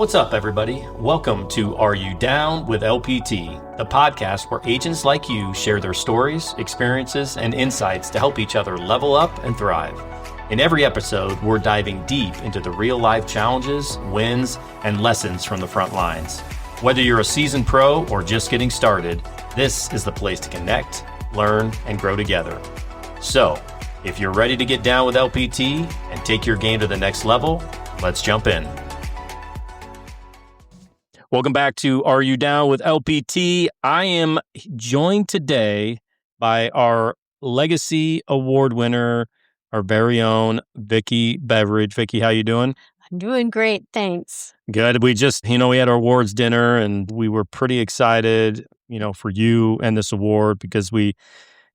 What's up, everybody? Welcome to Are You Down with LPT, the podcast where agents like you share their stories, experiences, and insights to help each other level up and thrive. In every episode, we're diving deep into the real-life challenges, wins, and lessons from the front lines. Whether you're a seasoned pro or just getting started, this is the place to connect, learn, and grow together. So, if you're ready to get down with LPT and take your game to the next level, let's jump in. Welcome back to Are You Down with LPT? I am joined today by our Legacy Award winner, our very own Vicki Beveridge. Vicki, how you doing? I'm doing great, thanks. Good. We just, we had our awards dinner and we were pretty excited, for you and this award because we,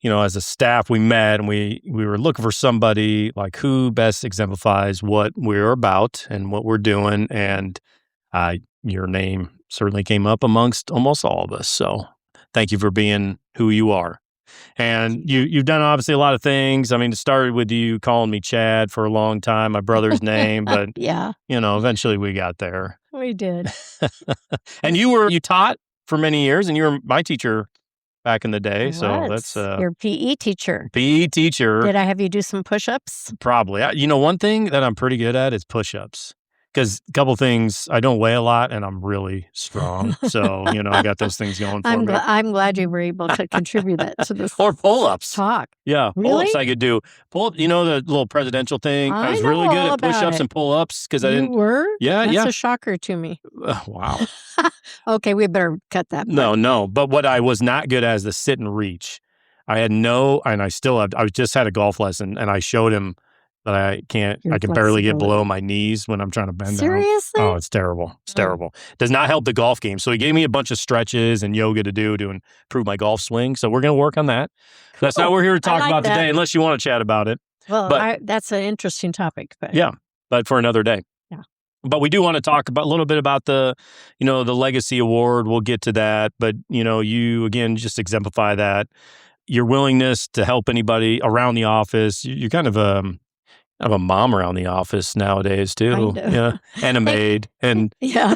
as a staff, we met and we were looking for somebody like who best exemplifies what we're about and what we're doing. And your name certainly came up amongst almost all of us. So thank you for being who you are. And you've done obviously a lot of things. I mean, it started with you calling me Chad for a long time, my brother's name, but yeah, eventually we got there. We did. And you taught for many years and you were my teacher back in the day. So that's your PE teacher. PE teacher. Did I have you do some push-ups? Probably. One thing that I'm pretty good at is push-ups. Because a couple things, I don't weigh a lot and I'm really strong. So, I got those things going for me. I'm glad you were able to contribute that to this. Or pull-ups. Talk. Yeah, really? Pull-ups I could do. Pull-up, the little presidential thing. I was really good at push-ups and pull-ups because I didn't. You were? Yeah, That's a shocker to me. Wow. Okay, we better cut that part. No. But what I was not good at is the sit and reach. I had and I still have, I just had a golf lesson and I showed him that I can barely get below my knees when I'm trying to bend down. Seriously? Oh, it's terrible. It's terrible. Does not help the golf game. So he gave me a bunch of stretches and yoga to do to improve my golf swing. So we're going to work on that. Cool. That's not what we're here to talk about today, unless you want to chat about it. Well, that's an interesting topic. But. Yeah, but for another day. Yeah. But we do want to talk a little bit about the Legacy Award. We'll get to that. But, you, again, just exemplify that. Your willingness to help anybody around the office. You're kind of a mom around the office nowadays too. Yeah, and a maid. And yeah.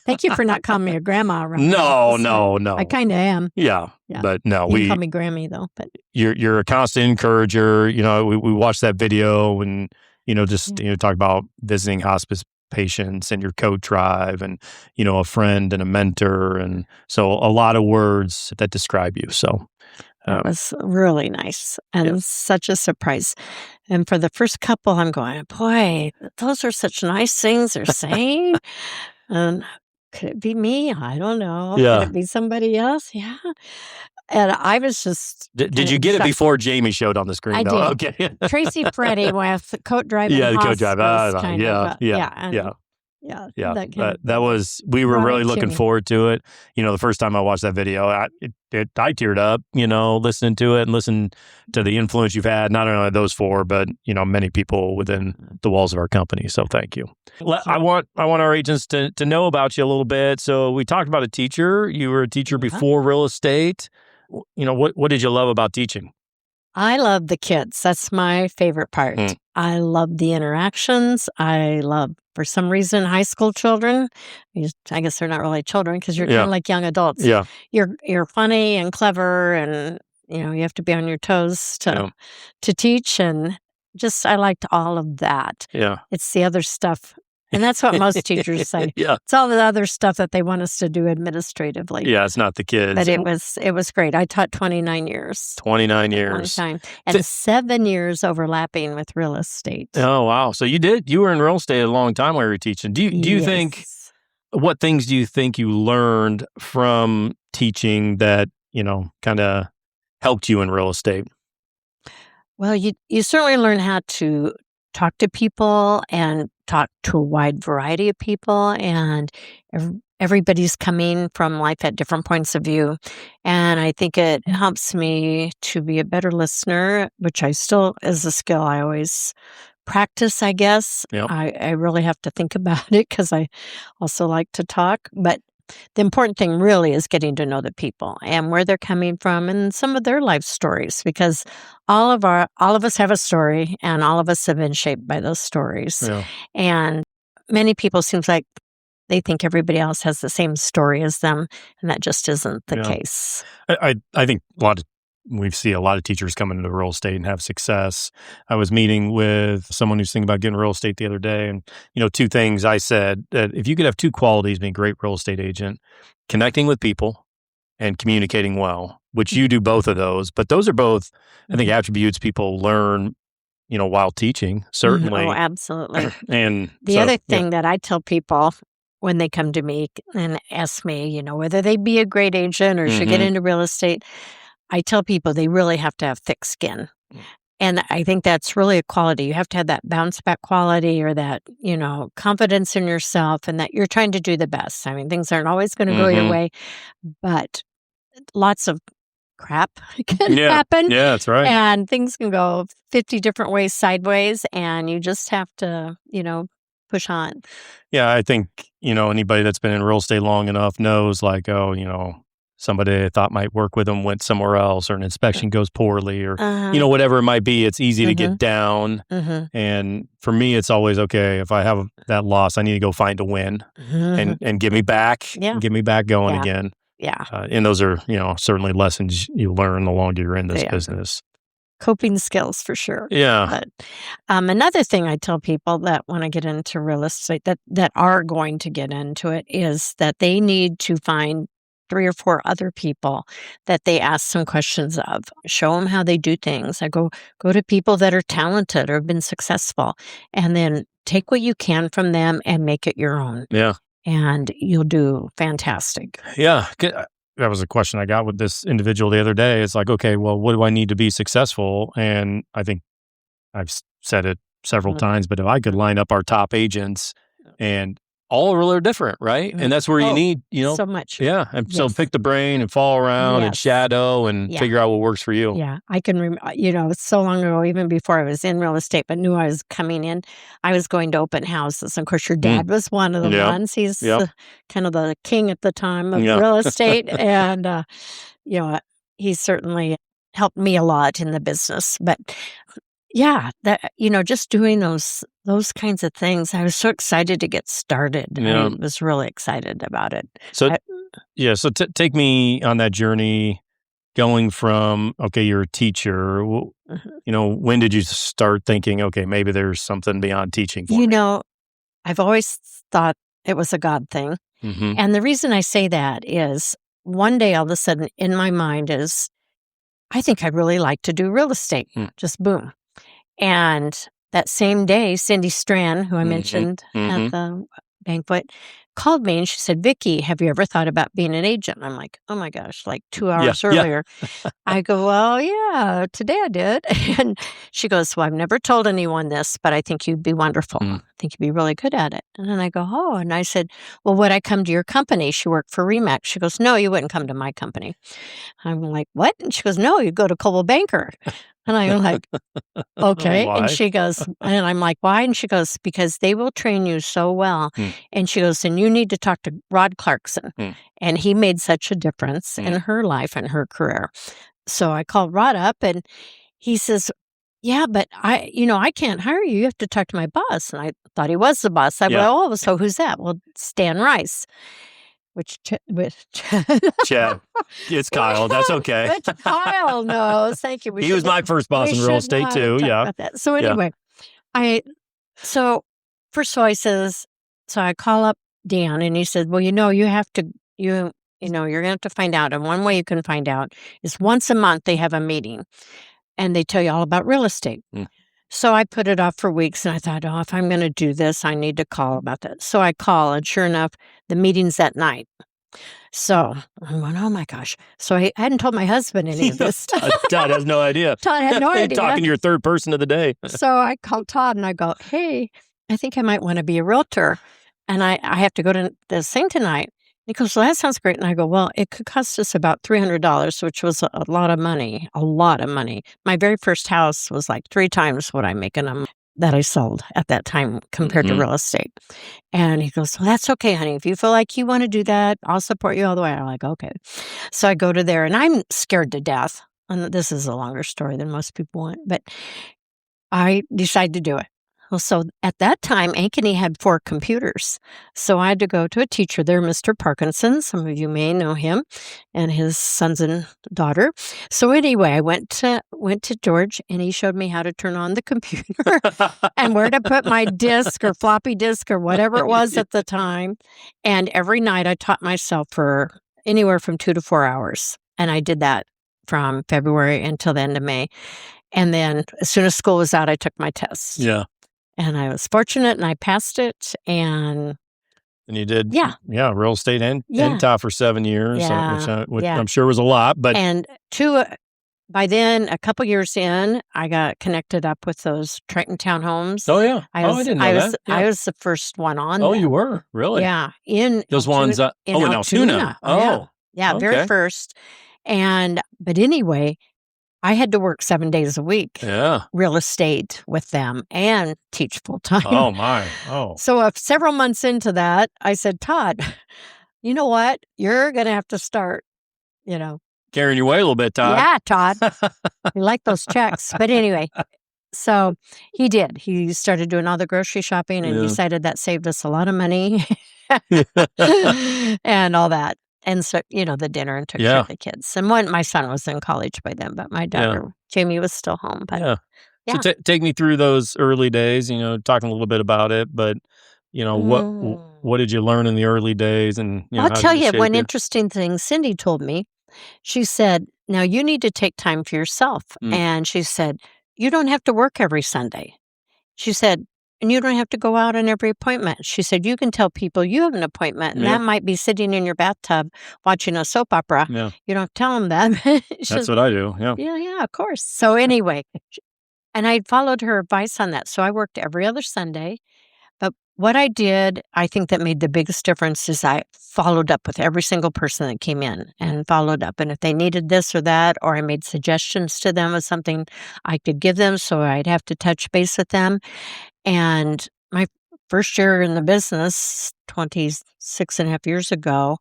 Thank you for not calling me a grandma around. No. I kind of am. Yeah, but no, you can call me Grammy though. But you're a constant encourager. We watched that video and talk about visiting hospice patients and your coat drive and a friend and a mentor, and so a lot of words that describe you. So. That was really nice and such a surprise. And for the first couple, I'm going, boy, those are such nice things they're saying. And could it be me? I don't know. Yeah. Could it be somebody else? Yeah. And I was just... Did you get it before Jamie showed on the screen? I did. Okay. Tracy Freddie with coat drive. Yeah, the coat drive. Yeah. That was, we were really looking forward to it. The first time I watched that video, I teared up, listening to it and listening to the influence you've had, not only those four, but, many people within the walls of our company. So thank you. I want our agents to know about you a little bit. So we talked about a teacher. You were a teacher before real estate. What did you love about teaching? I love the kids. That's my favorite part. I love the interactions. I love, for some reason, high school children. I guess they're not really children because you're kind of like young adults. Yeah. You're funny and clever and, you have to be on your toes to teach. And just, I liked all of that. Yeah. It's the other stuff. And that's what most teachers say. Yeah. It's all the other stuff that they want us to do administratively. Yeah, it's not the kids. But it was great. I taught 29 years. 29 years. And 7 years overlapping with real estate. Oh, wow. So you were in real estate a long time while you were teaching. Do you think, what things do you think you learned from teaching that, kind of helped you in real estate? Well, you certainly learn how to talk to people and talk to a wide variety of people, and everybody's coming from life at different points of view. And I think it helps me to be a better listener, which I still is a skill I always practice, I guess. Yep. I really have to think about it because I also like to talk. But the important thing really is getting to know the people and where they're coming from and some of their life stories, because all of us have a story and all of us have been shaped by those stories. Yeah. And many people seems like they think everybody else has the same story as them, and that just isn't the Yeah. case. I think we see a lot of teachers come into real estate and have success. I was meeting with someone who's thinking about getting real estate the other day, and two things I said: that if you could have two qualities being a great real estate agent, connecting with people and communicating well, which you do both of those, but those are both, I think, attributes people learn, while teaching, certainly. Oh, absolutely. And The other thing that I tell people when they come to me and ask me, whether they be a great agent or should get into real estate, I tell people they really have to have thick skin. And I think that's really a quality. You have to have that bounce back quality or that, confidence in yourself and that you're trying to do the best. I mean, things aren't always going to go your way, but lots of crap can happen. Yeah, that's right. And things can go 50 different ways sideways, and you just have to, push on. Yeah, I think, anybody that's been in real estate long enough knows like, somebody I thought might work with them went somewhere else, or an inspection goes poorly, or, whatever it might be. It's easy to get down. And for me, it's always, okay, if I have that loss, I need to go find a win and get me back, get me back going again. Yeah. And those are, certainly lessons you learn the longer you're in this business. Coping skills for sure. Yeah. But another thing I tell people that want to get into real estate, that are going to get into it, is that they need to find 3 or 4 other people that they ask some questions of. Show them how they do things. I go to people that are talented or have been successful, and then take what you can from them and make it your own. Yeah. And you'll do fantastic. Yeah. That was a question I got with this individual the other day. It's like, okay, well, what do I need to be successful? And I think I've said it several times, but if I could line up our top agents, and all really are different, right? And that's where you need, so much. Yeah. And so pick the brain and fall around and shadow and figure out what works for you. Yeah. I can remember, so long ago, even before I was in real estate, but knew I was coming in, I was going to open houses. And of course, your dad was one of the ones. He's kind of the king at the time of real estate. And, he certainly helped me a lot in the business. But yeah, that, just doing those kinds of things. I was so excited to get started. Yeah. I was really excited about it. So, so take me on that journey going from, okay, you're a teacher. When did you start thinking, okay, maybe there's something beyond teaching for me? I've always thought it was a God thing. And the reason I say that is one day all of a sudden in my mind is, I think I'd really like to do real estate. Just boom. And that same day, Cindy Strand, who I mentioned at the banquet, called me and she said, "Vicki, have you ever thought about being an agent?" And I'm like, oh my gosh, like 2 hours earlier. I go, well, yeah, today I did. And she goes, well, I've never told anyone this, but I think you'd be wonderful. I think you'd be really good at it. And then I go, oh, and I said, well, would I come to your company? She worked for Remax. She goes, no, you wouldn't come to my company. I'm like, what? And she goes, no, you'd go to Coldwell Banker. And I'm like, okay. Why? And she goes, and I'm like, why? And she goes, because they will train you so well. And she goes, and you need to talk to Rod Clarkson. And he made such a difference in her life and her career. So I called Rod up and he says, yeah, but I can't hire you. You have to talk to my boss. And I thought he was the boss. I go, oh, so who's that? Well, Stan Rice. Which Chad, it's Kyle. That's okay. Which Kyle knows. Thank you. He was my first boss in real estate too. Yeah. So anyway, so first of all, so I call up Dan and he said, well, you have to, you're going to have to find out. And one way you can find out is once a month they have a meeting and they tell you all about real estate. So I put it off for weeks and I thought, oh, if I'm going to do this, I need to call about that. So I call and sure enough, the meeting's that night. So I went, oh my gosh. So I hadn't told my husband any of this. Todd has no idea. Todd had no idea. Talking to your third person of the day. So I called Todd and I go, hey, I think I might want to be a realtor. And I have to go to this thing tonight. He goes, well, that sounds great. And I go, well, it could cost us about $300, which was a lot of money, My very first house was like 3 times what I'm making that I sold at that time compared to real estate. And he goes, well, that's okay, honey. If you feel like you want to do that, I'll support you all the way. I'm like, okay. So I go to there and I'm scared to death. And this is a longer story than most people want, but I decide to do it. Well, so at that time, Ankeny had 4 computers. So I had to go to a teacher there, Mr. Parkinson. Some of you may know him and his sons and daughter. So anyway, I went to George, and he showed me how to turn on the computer and where to put my disk or floppy disk or whatever it was at the time. And every night I taught myself for anywhere from 2 to 4 hours. And I did that from February until the end of May. And then as soon as school was out, I took my tests. Yeah. And I was fortunate, and I passed it, and you did, yeah, real estate and top for 7 years, which I'm sure was a lot. But and by then, a couple years in, I got connected up with those Triton townhomes. Oh yeah, I didn't know that. Yeah. I was the first one on. Oh, you were really? Yeah, in those Altoona, ones. In Altoona. Oh, yeah, okay. Very first. But anyway, I had to work 7 days a week, real estate with them, and teach full time. Oh, my. Oh. So several months into that, I said, Todd, you know what? You're going to have to start, carrying your weight a little bit, Todd. Yeah, Todd. You like those checks. But anyway, so he did. He started doing all the grocery shopping and decided that saved us a lot of money and all that. And so, the dinner and took care of the kids. And my son was in college by then, but my daughter, Jamie, was still home. But So take me through those early days, talking a little bit about it. But, what did you learn in the early days? And I'll tell you one interesting thing Cindy told me. She said, now you need to take time for yourself. And she said, you don't have to work every Sunday. She said, and you don't have to go out on every appointment. She said, you can tell people you have an appointment, and that might be sitting in your bathtub watching a soap opera. Yeah. You don't tell them that. That's what I do. Yeah. Yeah, of course. So anyway, and I followed her advice on that. So I worked every other Sunday. But what I did, I think that made the biggest difference is I followed up with every single person that came in and followed up. And if they needed this or that, or I made suggestions to them of something I could give them, so I'd have to touch base with them. And my first year in the business, 26 and a half years ago,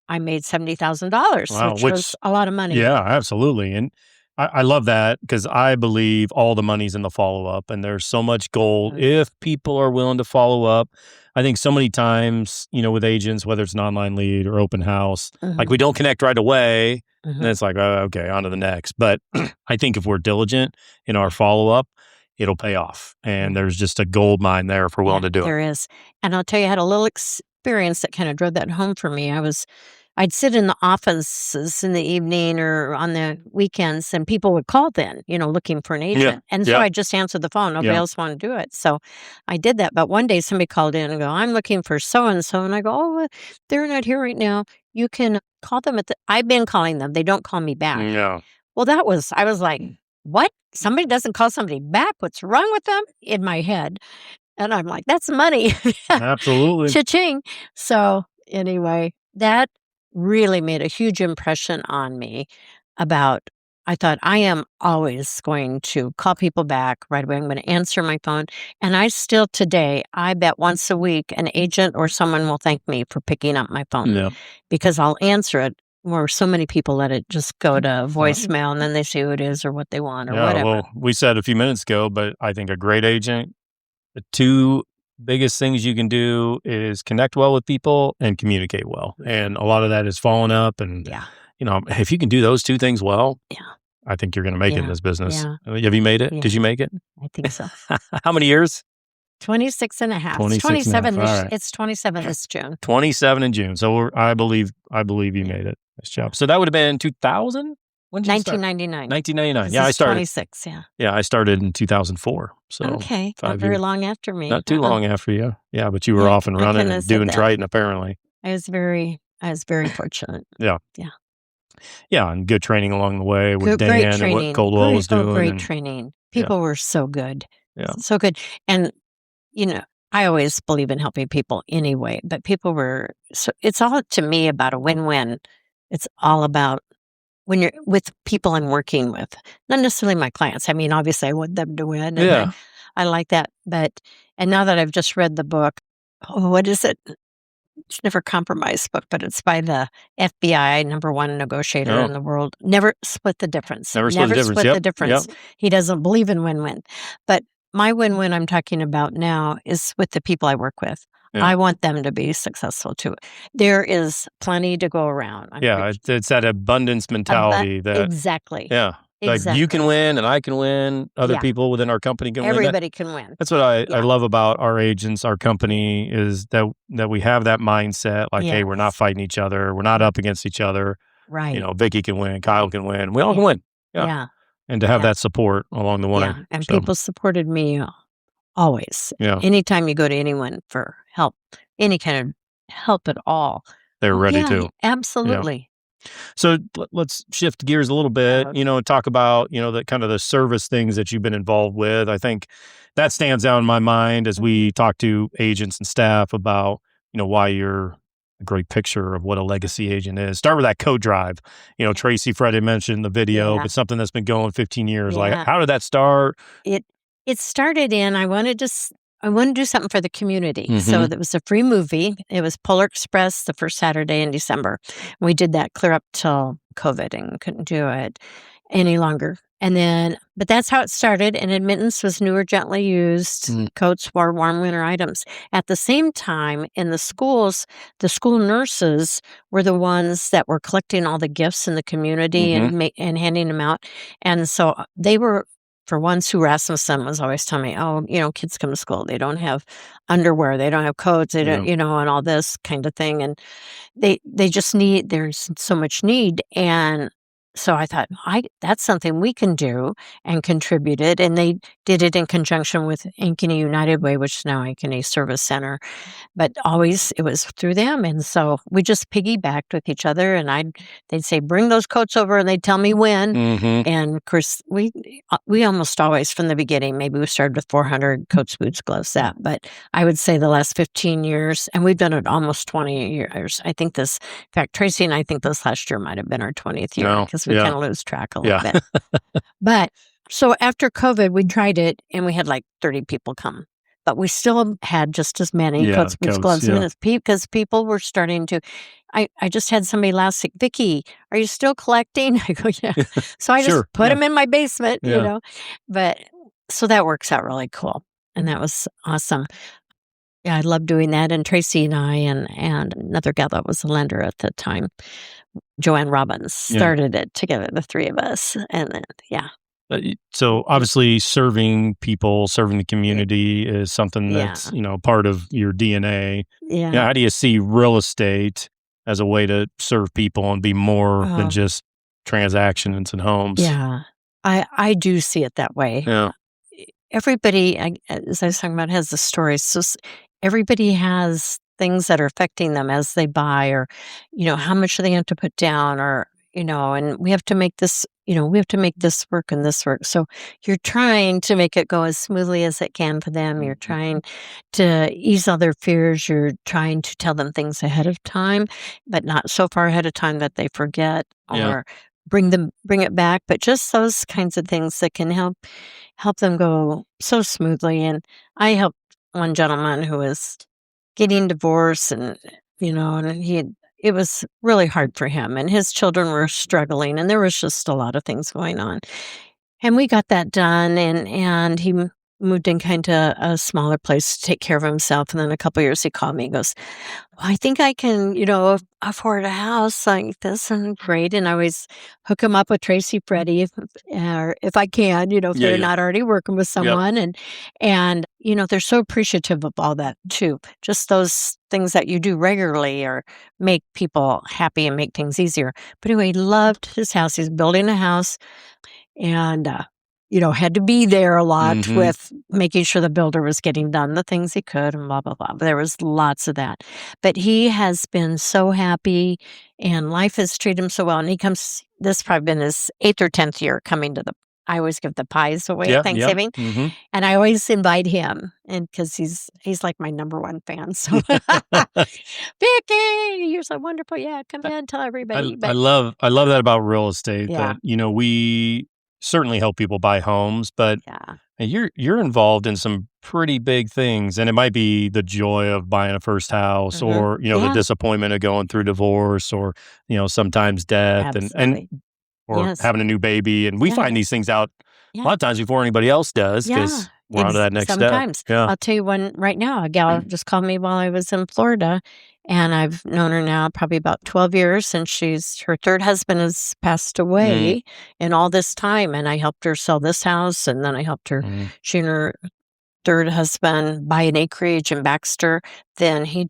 I made $70,000, which was a lot of money. Yeah, absolutely. And I love that because I believe all the money's in the follow-up, and there's so much gold if people are willing to follow up. I think so many times, with agents, whether it's an online lead or open house, like we don't connect right away, and it's like, oh, okay, on to the next. But I think if we're diligent in our follow-up, it'll pay off. And there's just a gold mine there if we're willing to do it. There is. And I'll tell you, I had a little experience that kind of drove that home for me. I'd sit in the offices in the evening or on the weekends, and people would call then, looking for an agent. Yeah. And so I just answered the phone. Nobody else wanted to do it. So I did that. But one day somebody called in and go, I'm looking for so-and-so. And I go, oh, they're not here right now. You can call them I've been calling them. They don't call me back. Yeah. Well, I was like, what? Somebody doesn't call somebody back? What's wrong with them? In my head. And I'm like, that's money. Absolutely. Cha-ching. So anyway, that really made a huge impression on me I thought, I am always going to call people back right away. I'm going to answer my phone. And I still today, I bet once a week, an agent or someone will thank me for picking up my phone because I'll answer it. Where so many people let it just go to voicemail, and then they say who it is or what they want or whatever. Well, we said a few minutes ago, but I think a great agent, the two biggest things you can do is connect well with people and communicate well. And a lot of that is following up. And, if you can do those two things well, I think you're going to make it in this business. Yeah. Have you made it? Yeah. Did you make it? I think so. How many years? 26 and a half. 27. It's 27 this June. 27 in June. So I believe you made it. Nice job. So that would have been 2000? When did 1999. 1999. Yeah, I started. 26, yeah. Yeah, I started in 200004. So okay, not very long after me. Not too long after you. Yeah, but you were off and running and doing Triton apparently. I was very fortunate. Yeah. Yeah, and good training along the way with Dan and what Coldwell was doing. Great training. People were so good. Yeah. So good. And, I always believe in helping people anyway, but people were, so it's all to me about a win-win. It's all about when you're with people I'm working with, not necessarily my clients. I mean, obviously I want them to win. And I like that. And now that I've just read the book, what is it? It's Never Compromise book, but it's by the FBI, #1 negotiator in the world. Never split the difference. Never split the difference. He doesn't believe in win-win. But my win-win I'm talking about now is with the people I work with. Yeah. I want them to be successful too. There is plenty to go around. Yeah, it's that abundance mentality that exactly. yeah, like you can Exactly. win and I can win. Other Yeah. people within our company can win. Everybody can win. That's what I Yeah. love about our agents, our company is that we have that mindset. Like, hey, we're not Yes. fighting each other. We're not up against each other. Right. Vicki can win, Kyle can win. We all can win. Yeah. Yeah. And to have Yeah. that support along the way. Yeah. And So, people supported me always. yeah, Anytime you go to anyone for help, any kind of help at all. they're Oh, ready yeah, to. Yeah. absolutely. So let's shift gears a little bit, Okay. talk about, the kind of the service things that you've been involved with. I think that stands out in my mind as we talk to agents and staff about, why you're a great picture of what a legacy agent is. Start with that code drive. Tracy, Freddie mentioned the video, Yeah. but something that's been going 15 years. Like, Yeah. how did that start? It started in I wanted to do something for the community. So Mhm. there was a free movie. It was Polar Express the first Saturday in December. We did that clear up till COVID and couldn't do it any longer. And then, but that's how it started. And admittance was new or gently used. Mm. Coats wore warm winter items. At the same time, in the schools, the school nurses were the ones that were collecting all the gifts in the community and handing them out. And so they were, for one, Sue Rasmussen was always telling me, oh, kids come to school, they don't have underwear, they don't have coats, they don't, and all this kind of thing. And they just there's so much need. And so I thought, that's something we can do and contributed. And they did it in conjunction with Ankeny United Way, which is now Ankeny Service Center. But always it was through them. And so we just piggybacked with each other. And they'd say, bring those coats over, and they'd tell me when. And of course, we almost always from the beginning, maybe we started with 400 coats, boots, gloves, that. But I would say the last 15 years, and we've done it almost 20 years. I think in fact, Tracy and I think this last year might have been our 20th year because we kind of lose track a little bit. But so after COVID, we tried it and we had like 30 people come. But we still had just as many coats, boots, gloves, minutes, because people were starting to. I just had somebody last week, Vicki, are you still collecting? I go, yeah. So I just put them in my basement, But so that works out really cool. And that was awesome. Yeah, I love doing that. And Tracy and I and another gal that was a lender at the time, Joanne Robbins, started it together, the three of us. And then, So obviously serving people, serving the community is something that's, part of your DNA. Yeah. How do you see real estate as a way to serve people and be more than just transactions and homes? Yeah, I do see it that way. Yeah. Everybody, as I was talking about, has the stories. So everybody has things that are affecting them as they buy, or, how much they have to put down, or, and we have to make this, we have to make this work and this work. So you're trying to make it go as smoothly as it can for them. You're trying to ease all their fears. You're trying to tell them things ahead of time, but not so far ahead of time that they forget or bring it back. But just those kinds of things that can help them go so smoothly. And I helped one gentleman who was getting divorced, and and it was really hard for him, and his children were struggling, and there was just a lot of things going on. And we got that done, and he moved in kind of a smaller place to take care of himself. And then a couple of years he called me and goes, well, I think I can, afford a house like this, and great. And I always hook him up with Tracy, Freddie, if I can, if they're not already working with someone. And they're so appreciative of all that too. Just those things that you do regularly or make people happy and make things easier. But anyway, he loved his house. He's building a house, and had to be there a lot with making sure the builder was getting done the things he could, and blah, blah, blah. But there was lots of that. But he has been so happy, and life has treated him so well. And this has probably been his 8th or 10th year coming to I always give the pies away at Thanksgiving. And I always invite him, and because he's like my number one fan. So, Vicki, you're so wonderful. Yeah, come in, tell everybody. I love that about real estate, Yeah. that, we certainly help people buy homes, but you're involved in some pretty big things, and it might be the joy of buying a first house, or the disappointment of going through divorce, or sometimes death, and or having a new baby. And we find these things out a lot of times before anybody else does, because we're on to that next step. Sometimes. Yeah. I'll tell you one right now. A gal just called me while I was in Florida, and I've known her now probably about 12 years, and her third husband has passed away in all this time, and I helped her sell this house, and then I helped her, she and her third husband buy an acreage in Baxter. Then he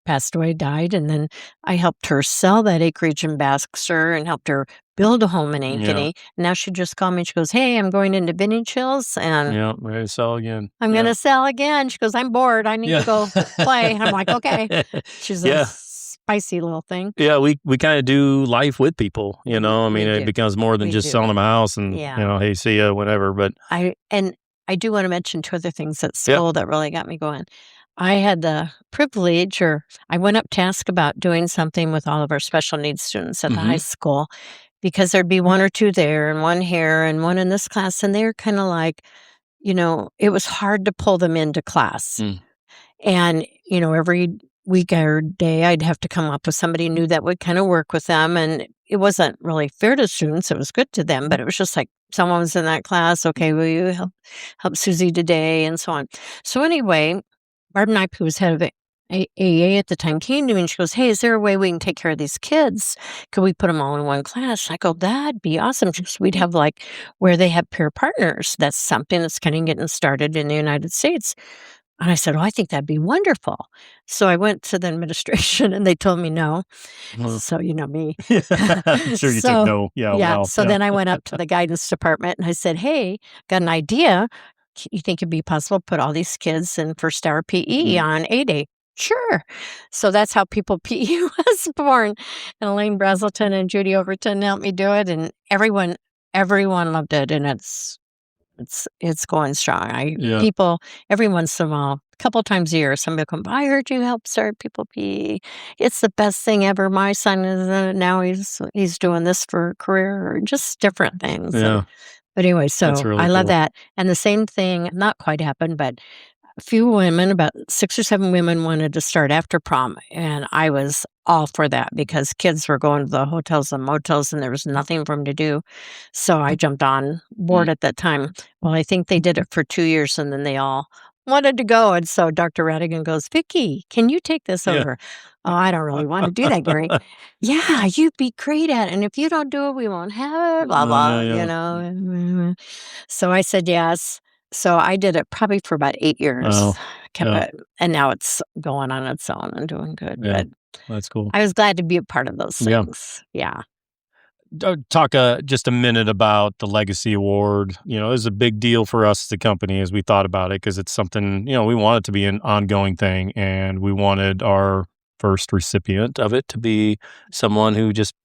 passed away, died, and then I helped her sell that acreage in Baxter and helped her build a home in Ankeny. Now she just called me and she goes, "Hey, I'm going into Vintage Hills and ready to sell again. I'm going to sell again." She goes, "I'm bored. I need to go play." And I'm like, "Okay." She's a spicy little thing. Yeah, we kind of do life with people, I mean, it becomes more than just selling them a house and, hey, see ya, whatever. But I do want to mention two other things at school that really got me going. I had the privilege, or I went up to ask about doing something with all of our special needs students at the high school, because there'd be one or two there and one here and one in this class. And they were kind of like, it was hard to pull them into class. And, every week or day, I'd have to come up with somebody new that would kind of work with them. And it wasn't really fair to students. It was good to them, but it was just like someone was in that class. Okay, will you help Susie today? And so on. So anyway, Barb Knipe, who was head of AA at the time, came to me and she goes, "Hey, is there a way we can take care of these kids? Could we put them all in one class?" I go, "That'd be awesome." She goes, "We'd have where they have peer partners. That's something that's kind of getting started in the United States." And I said, "Oh, I think that'd be wonderful." So I went to the administration and they told me no. So you know me. I'm sure you took no. So then I went up to the guidance department and I said, "Hey, got an idea. You think it'd be possible to put all these kids in first hour PE on A Day?" "Sure." So that's how People PE was born. And Elaine Brazelton and Judy Overton helped me do it. And everyone loved it. And it's going strong. People, every once in a while, a couple times a year, somebody will come, "I heard you helped start People PE. It's the best thing ever. My son is now he's doing this for a career," or just different things. Yeah. But anyway, so really I love cool. that. And the same thing, not quite happened, but a few women, about 6 or 7 women, wanted to start after prom. And I was all for that because kids were going to the hotels and motels and there was nothing for them to do. So I jumped on board at that time. Well, I think they did it for 2 years and then they all wanted to go. And so Dr. Radigan goes, "Vicki, can you take this over?" "Oh, I don't really want to do that, Gary." "Yeah, you'd be great at it. And if you don't do it, we won't have it, blah, blah, So I said yes. So I did it probably for about 8 years. Kept it, and now it's going on its own and doing good. Yeah, but that's cool. I was glad to be a part of those things. Yeah. Talk just a minute about the Legacy Award. It was a big deal for us as a company as we thought about it because it's something, we want it to be an ongoing thing, and we wanted our first recipient of it to be someone who just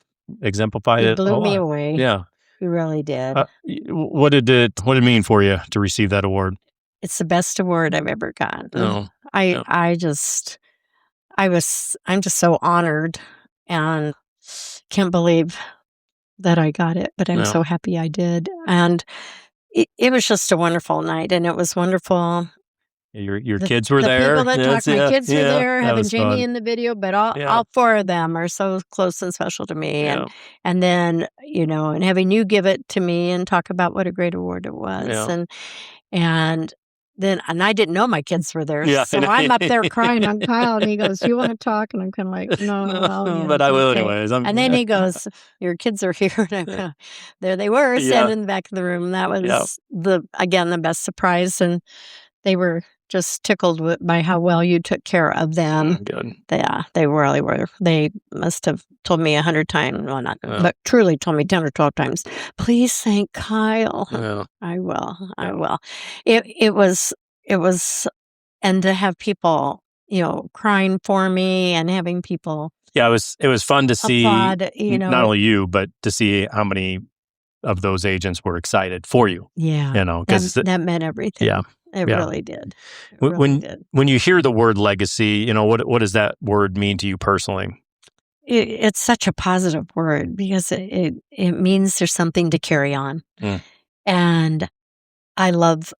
exemplified it. It blew me away. Yeah. You really did. What did it mean for you to receive that award? It's the best award I've ever gotten. I'm just so honored and can't believe that I got it, but I'm so happy I did. And it was just a wonderful night, and it was wonderful. Your kids were there. People that talked, my kids were there, having Jamie fun. in the video, but all 4 of them are so close and special to me. And then, and having you give it to me and talk about what a great award it was. And then I didn't know my kids were there. So I'm up there crying on Kyle, and he goes, "You want to talk?" And I'm kind of like, "No, well, but I will anyways." And then he goes, "Your kids are here." And there they were, standing in the back of the room. That was the best surprise. And they were just tickled by how well you took care of them. Good. They really were. They must have told me 100 times, well, not, but truly told me 10 or 12 times, "Please thank Kyle." I will. It was, and to have people, crying for me and having people. Yeah, it was fun to see, applaud, not only you, but to see how many of those agents were excited for you. Yeah. Because that meant everything. Yeah. It really did. When you hear the word legacy, what does that word mean to you personally? It's such a positive word because it means there's something to carry on. And I love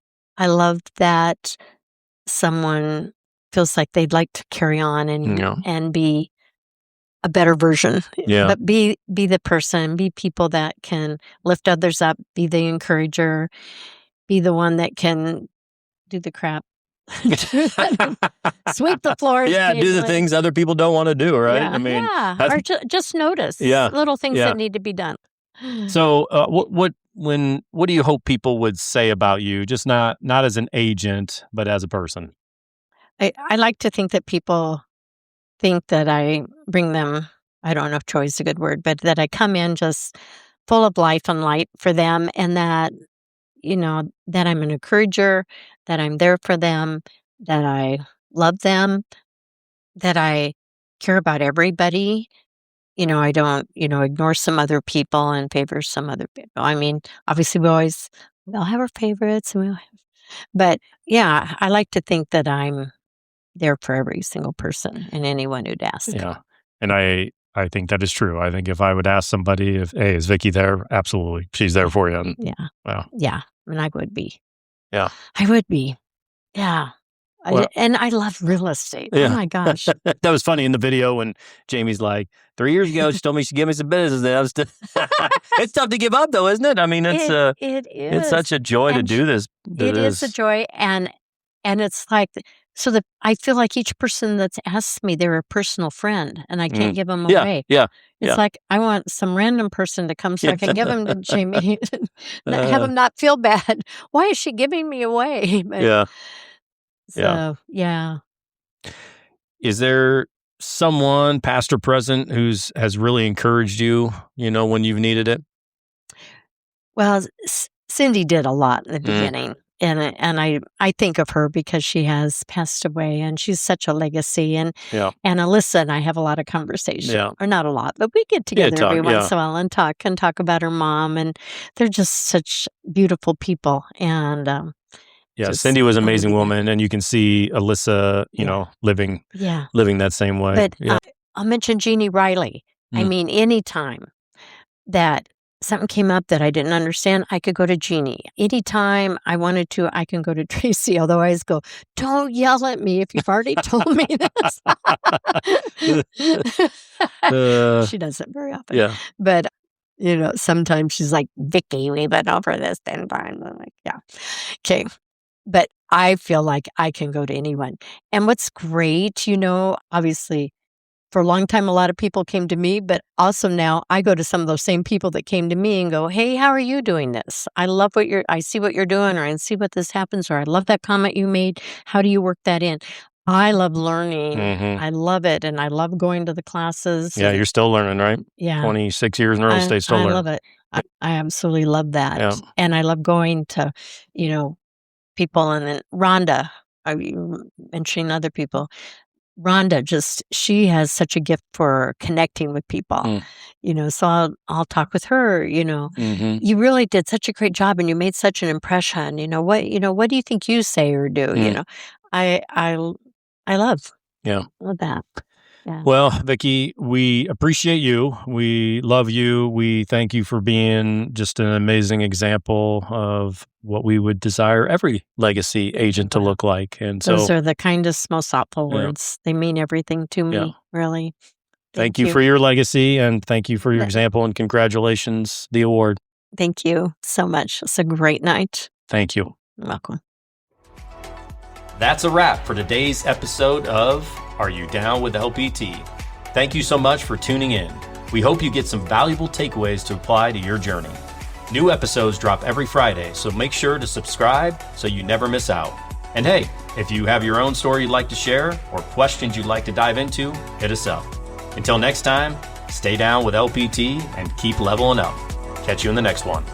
that someone feels like they'd like to carry on and be a better version. But be the person, be people that can lift others up, be the encourager, be the one that can do the crap. Sweep the floors. Yeah, do the things other people don't want to do, right? Yeah, I mean, or just notice little things that need to be done. So, what do you hope people would say about you, just not as an agent, but as a person? I like to think that people think that I bring them, I don't know if joy is a good word, but that I come in just full of life and light for them, and that, that I'm an encourager, that I'm there for them, that I love them, that I care about everybody. I don't, ignore some other people and favor some other people. I mean, obviously we all have our favorites, but yeah, I like to think that I'm there for every single person and anyone who'd ask. Yeah. And I think that is true. I think if I would ask somebody hey, is Vicki there? Absolutely. She's there for you. And, Yeah. wow. Yeah. And I would be. Yeah. I would be. Yeah. Well, and I love real estate. Yeah. Oh my gosh. That was funny in the video when Jamie's like, 3 years ago, she told me she'd give me some business. And it's tough to give up though, isn't it? I mean, it is. It's such a joy to do this. It is a joy. And it's like, so that I feel like each person that's asked me, they're a personal friend and I can't give them away. Yeah. It's like, I want some random person to come so I can give them to Jamie, have them not feel bad. Why is she giving me away? But, So, yeah. Is there someone, past or present, has really encouraged you, when you've needed it? Well, Cindy did a lot in the beginning. And I think of her because she has passed away and she's such a legacy. And Alyssa and I have a lot of conversation. Or not a lot, but we get together every once in a while and talk about her mom. And they're just such beautiful people. And Cindy was an amazing woman, and you can see Alyssa, living that same way. But I'll mention Jeannie Riley. I mean, anytime that something came up that I didn't understand, I could go to Jeannie. Anytime I wanted to, I can go to Tracy, although I always go, don't yell at me if you've already told me this. She does it very often. Yeah. But, sometimes she's like, Vicki, we've been over this 10 times. I'm like, yeah. Okay. But I feel like I can go to anyone. And what's great, obviously, for a long time, a lot of people came to me, but also now I go to some of those same people that came to me and go, hey, how are you doing this? I love I see what you're doing, or I see what this happens, or I love that comment you made. How do you work that in? I love learning. I love it. And I love going to the classes. Yeah, you're still learning, right? Yeah. 26 years in a row, still learning. I love it. I absolutely love that. Yeah. And I love going to, people. And then Rhonda, mentioning other people. Rhonda, she has such a gift for connecting with people, so I'll talk with her, you really did such a great job and you made such an impression. What do you think you say or do? I love that. Yeah. Well, Vicki, we appreciate you. We love you. We thank you for being just an amazing example of what we would desire every legacy agent to look like. And those are the kindest, most thoughtful words. They mean everything to me, really. Thank you for your legacy, and thank you for your example, and congratulations, the award. Thank you so much. It's a great night. Thank you. You're welcome. That's a wrap for today's episode of Are You Down with LPT? Thank you so much for tuning in. We hope you get some valuable takeaways to apply to your journey. New episodes drop every Friday, so make sure to subscribe so you never miss out. And hey, if you have your own story you'd like to share or questions you'd like to dive into, hit us up. Until next time, stay down with LPT and keep leveling up. Catch you in the next one.